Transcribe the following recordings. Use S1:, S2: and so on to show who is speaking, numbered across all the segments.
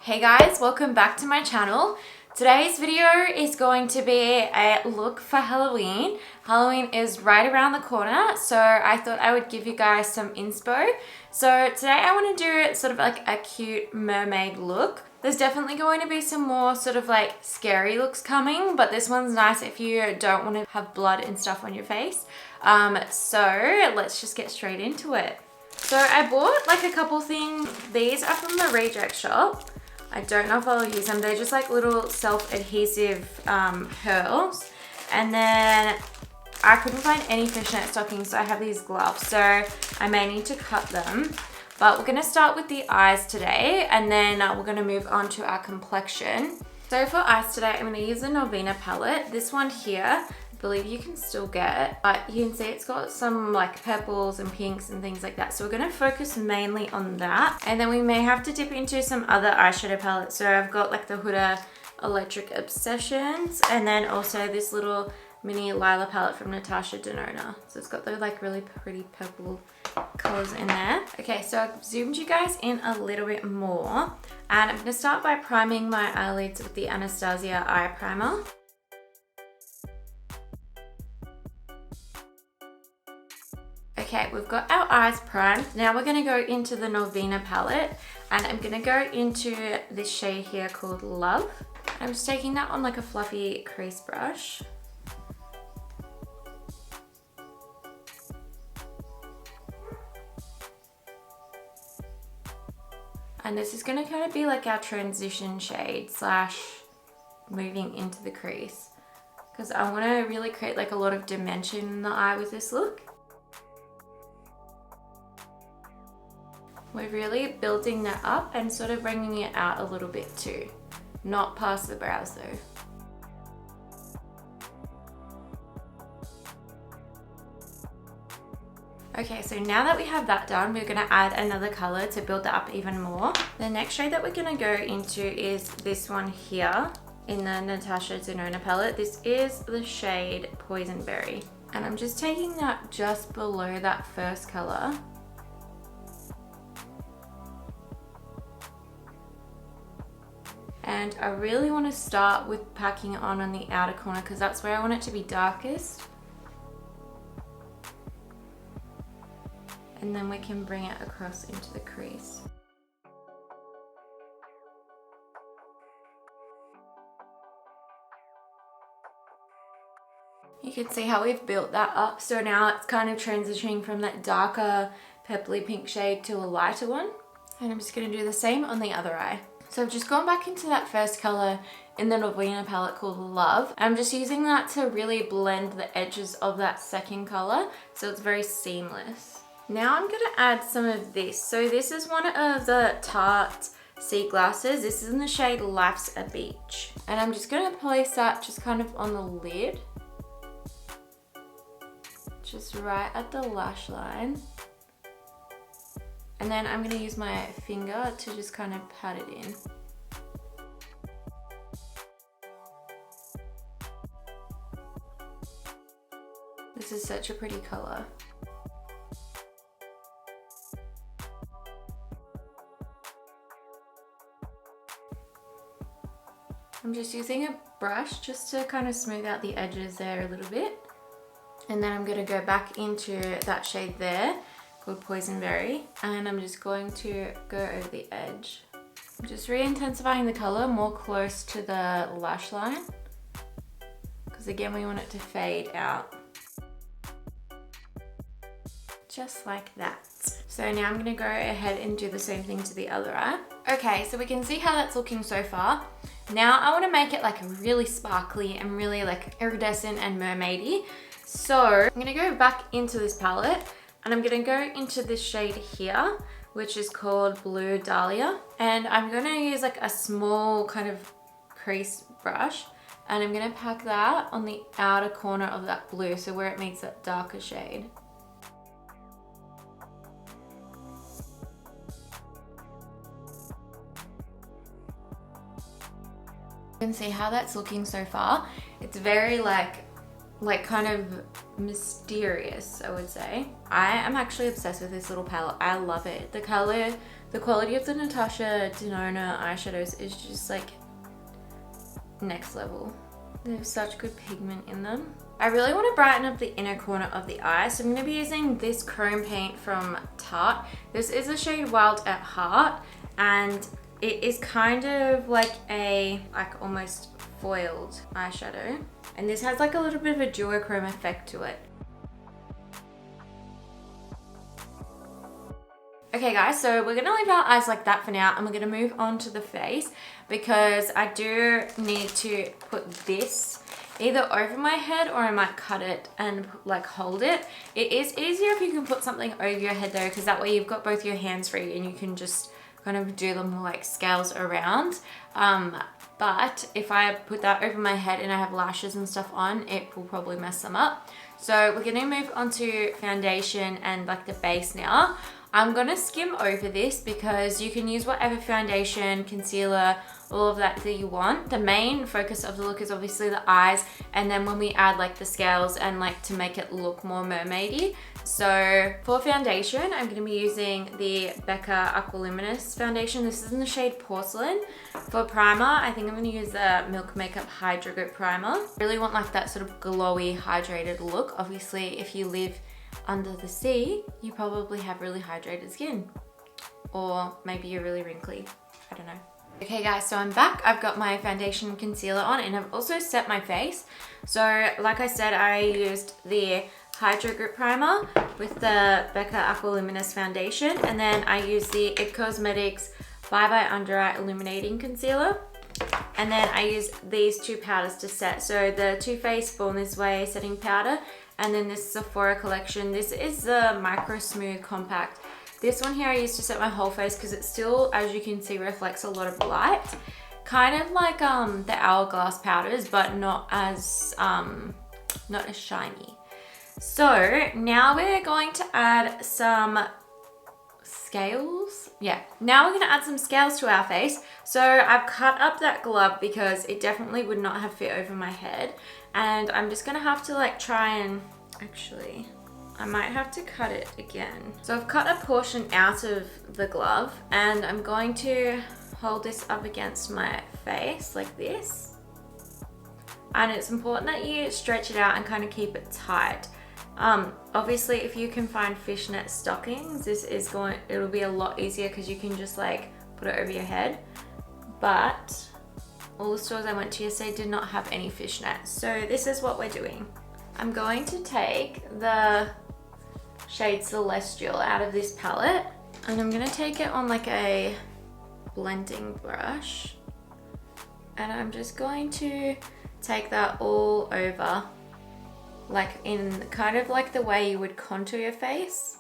S1: Hey guys, welcome back to my channel. Today's video is going to be a look for Halloween. Halloween is right around the corner, so I thought I would give you guys some inspo. So today I want to do sort of like a cute mermaid look. There's definitely going to be some more sort of like scary looks coming, but this one's nice if you don't want to have blood and stuff on your face. So let's just get straight into it. So I bought like a couple things. These are from the Reject Shop. I don't know if I'll use them. They're just like little self-adhesive pearls. And then I couldn't find any fishnet stockings, so I have these gloves. So I may need to cut them. But we're gonna start with the eyes today, and then we're gonna move on to our complexion. So for eyes today, I'm gonna use the Norvina palette. This one here, I believe you can still get, but you can see it's got some like purples and pinks and things like that. So we're gonna focus mainly on that. And then we may have to dip into some other eyeshadow palettes. So I've got like the Huda Electric Obsessions, and then also this little mini Lila palette from Natasha Denona. So it's got those like really pretty purple colors in there. Okay, so I've zoomed you guys in a little bit more. And I'm gonna start by priming my eyelids with the Anastasia eye primer. Okay, we've got our eyes primed. Now we're gonna go into the Norvina palette, and I'm gonna go into this shade here called Love. I'm just taking that on like a fluffy crease brush. And this is gonna kind of be like our transition shade slash moving into the crease, because I wanna really create like a lot of dimension in the eye with this look. We're really building that up and sort of bringing it out a little bit too. Not past the brows though. Okay, so now that we have that done, we're gonna add another color to build that up even more. The next shade that we're gonna go into is this one here in the Natasha Denona palette. This is the shade Poison Berry. And I'm just taking that just below that first color. And I really want to start with packing it on the outer corner because that's where I want it to be darkest. And then we can bring it across into the crease. You can see how we've built that up. So now it's kind of transitioning from that darker purpley pink shade to a lighter one. And I'm just going to do the same on the other eye. So I've just gone back into that first color in the Norvina palette called Love. I'm just using that to really blend the edges of that second color so it's very seamless. Now I'm gonna add some of this. So this is one of the Tarte sea glasses. This is in the shade Life's a Beach. And I'm just gonna place that just kind of on the lid. Just right at the lash line. And then I'm gonna use my finger to just kind of pat it in. This is such a pretty color. I'm just using a brush just to kind of smooth out the edges there a little bit. And then I'm gonna go back into that shade there called Poison Berry, and I'm just going to go over the edge. I'm just re-intensifying the color more close to the lash line, because again we want it to fade out. Just like that. So now I'm gonna go ahead and do the same thing to the other eye. Okay, so we can see how that's looking so far. Now I wanna make it like really sparkly and really like iridescent and mermaidy. So I'm gonna go back into this palette, and I'm gonna go into this shade here, which is called Blue Dahlia. And I'm gonna use like a small kind of crease brush, and I'm gonna pack that on the outer corner of that blue, so where it meets that darker shade. You can see how that's looking so far. It's very like kind of mysterious, I would say. I am actually obsessed with this little palette. I love it. The color, the quality of the Natasha Denona eyeshadows is just like next level. They have such good pigment in them. I really want to brighten up the inner corner of the eye, so I'm going to be using this chrome paint from Tarte. This is the shade Wild at Heart, and it is kind of like a almost foiled eyeshadow, and this has like a little bit of a duochrome effect to it. Okay guys, so we're gonna leave our eyes like that for now, and we're gonna move on to the face, because I do need to put this either over my head, or I might cut it and like hold it. It is easier if you can put something over your head though, because that way you've got both your hands free and you can just kind of do them like scales around. But if I put that over my head and I have lashes and stuff on, it will probably mess them up. So we're gonna move on to foundation and like the base now. I'm gonna skim over this because you can use whatever foundation, concealer, all of that you want. The main focus of the look is obviously the eyes, and then when we add like the scales and like to make it look more mermaidy. So for foundation, I'm gonna be using the Becca Aqua Luminous foundation. This is in the shade Porcelain. For primer, I think I'm gonna use the Milk Makeup Hydrogrip primer. Really want like that sort of glowy, hydrated look. Obviously, if you live under the sea, you probably have really hydrated skin, or maybe you're really wrinkly, I don't know. Okay guys, so I'm back. I've got my foundation and concealer on, and I've also set my face. So like I said, I used the Hydrogrip primer with the Becca Aqua Luminous foundation, and then I used the IT Cosmetics Bye Bye Under Eye Illuminating Concealer. And then I used these two powders to set. So the Too Faced Born This Way setting powder, and then this Sephora collection. This is the Microsmooth Compact. This one here I used to set my whole face because it still, as you can see, reflects a lot of light. Kind of like the Hourglass powders, but not as shiny. So now we're going to add some scales. Yeah, now we're going to add some scales to our face. So I've cut up that glove because it definitely would not have fit over my head, and I'm just going to have to like try and, actually I might have to cut it again. So I've cut a portion out of the glove, and I'm going to hold this up against my face like this, and it's important that you stretch it out and kind of keep it tight. Obviously if you can find fishnet stockings, it'll be a lot easier because you can just like put it over your head, but all the stores I went to yesterday did not have any fishnet. So this is what we're doing. I'm going to take the shade Celestial out of this palette, and I'm going to take it on like a blending brush, and I'm just going to take that all over, like in kind of like the way you would contour your face.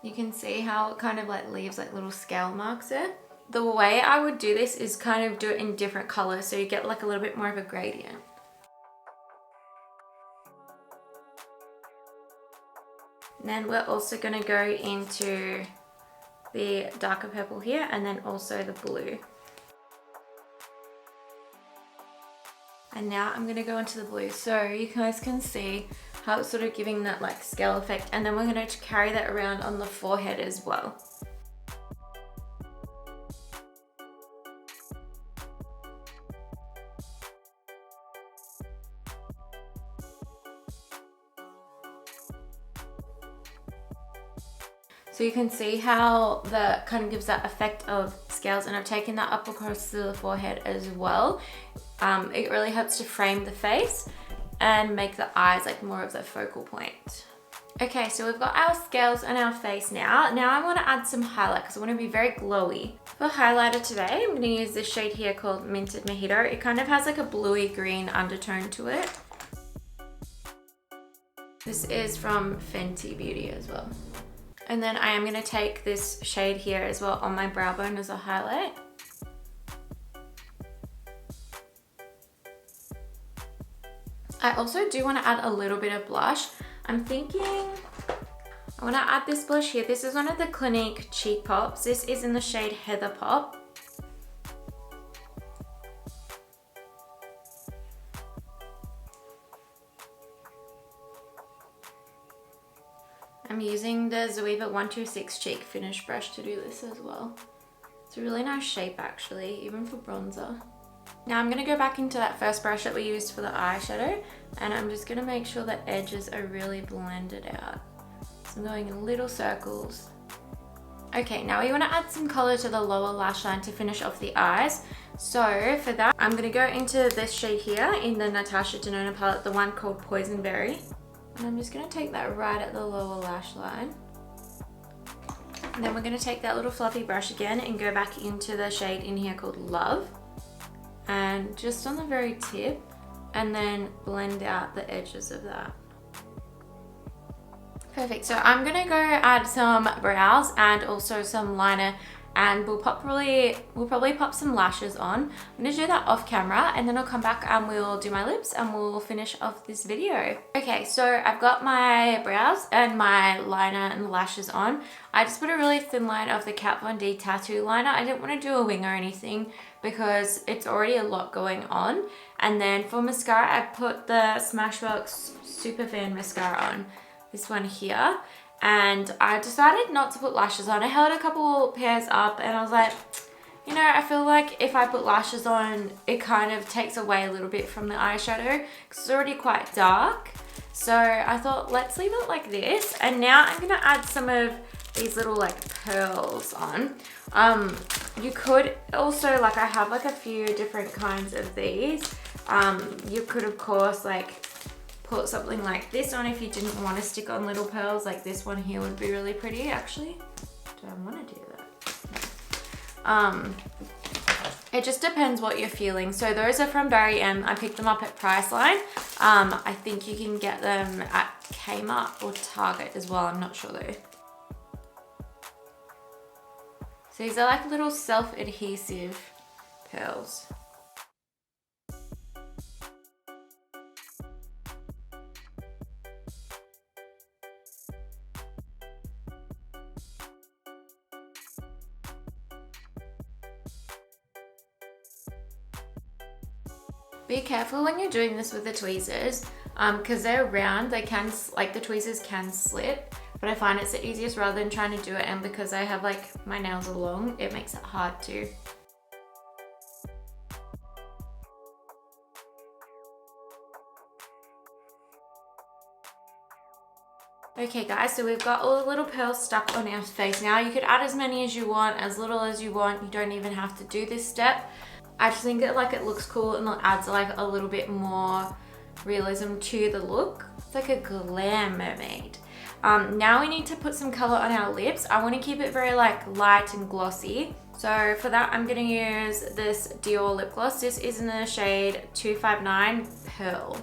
S1: You can see how it kind of like leaves like little scale marks there. The way I would do this is kind of do it in different colors, so you get like a little bit more of a gradient. And then we're also going to go into the darker purple here, and then also the blue. And now I'm going to go into the blue, so you guys can see how it's sort of giving that like scale effect, and then we're going to carry that around on the forehead as well. So you can see how that kind of gives that effect of scales, and I've taken that up across the forehead as well. It really helps to frame the face and make the eyes like more of the focal point. Okay, so we've got our scales on our face now. Now I want to add some highlight because I want to be very glowy. For highlighter today, I'm going to use this shade here called Minted Mojito. It kind of has like a bluey green undertone to it. This is from Fenty Beauty as well. And then I am going to take this shade here as well on my brow bone as a highlight. I also do want to add a little bit of blush. I'm thinking I want to add this blush here. This is one of the Clinique Cheek Pops. This is in the shade Heather Pop. using the Zoeva 126 Cheek Finish brush to do this as well. It's a really nice shape actually, even for bronzer. Now I'm going to go back into that first brush that we used for the eyeshadow, and I'm just going to make sure the edges are really blended out. So I'm going in little circles. Okay, now we want to add some color to the lower lash line to finish off the eyes. So for that, I'm going to go into this shade here in the Natasha Denona palette, the one called Poison Berry. And I'm just going to take that right at the lower lash line. And then we're going to take that little fluffy brush again and go back into the shade in here called Love. And just on the very tip, and then blend out the edges of that. Perfect, so I'm going to go add some brows and also some liner, and we'll probably pop some lashes on. I'm going to do that off camera, and then I'll come back and we'll do my lips and we'll finish off this video. Okay, so I've got my brows and my liner and lashes on. I just put a really thin line of the Kat Von D tattoo liner. I didn't want to do a wing or anything because it's already a lot going on. And then for mascara, I put the Smashbox Superfan mascara on. This one here, and I decided not to put lashes on. I held a couple pairs up and I was like, you know, I feel like if I put lashes on, it kind of takes away a little bit from the eyeshadow because it's already quite dark. So I thought, let's leave it like this. And now I'm gonna add some of these little like pearls on. You could also, like, I have like a few different kinds of these. You could of course like put something like this on if you didn't want to stick on little pearls. Like this one here would be really pretty actually. Do I want to do that? It just depends what you're feeling. So those are from Barry M. I picked them up at Priceline. I think you can get them at Kmart or Target as well. I'm not sure though. So these are like little self-adhesive pearls. Be careful when you're doing this with the tweezers, because they're round, they can, like the tweezers can slip, but I find it's the easiest rather than trying to do it, and because I have like my nails are long, it makes it hard to. Okay guys, so we've got all the little pearls stuck on our face. Now you could add as many as you want, as little as you want. You don't even have to do this step. I just think that like it looks cool and it adds like a little bit more realism to the look. It's like a glam mermaid. Now we need to put some color on our lips. I want to keep it very like light and glossy. So for that, I'm going to use this Dior lip gloss. This is in the shade 259 Pearl.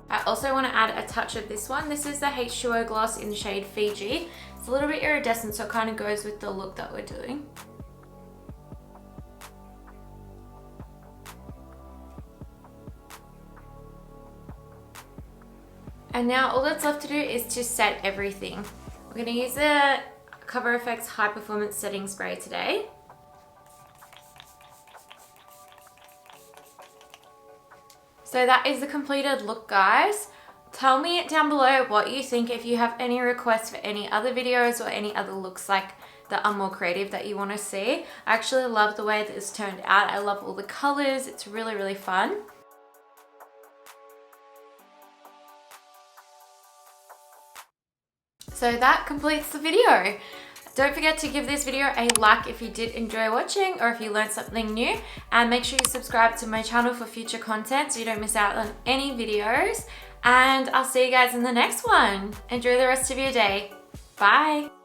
S1: I also want to add a touch of this one. This is the H2O gloss in the shade Fiji. It's a little bit iridescent, so it kind of goes with the look that we're doing. And now all that's left to do is to set everything. We're going to use the Cover FX High Performance Setting Spray today. So that is the completed look, guys. Tell me down below what you think, if you have any requests for any other videos or any other looks like that are more creative that you want to see. I actually love the way that it's turned out. I love all the colors. It's really, really fun. So that completes the video. Don't forget to give this video a like if you did enjoy watching or if you learned something new, and make sure you subscribe to my channel for future content so you don't miss out on any videos, and I'll see you guys in the next one. Enjoy the rest of your day. Bye.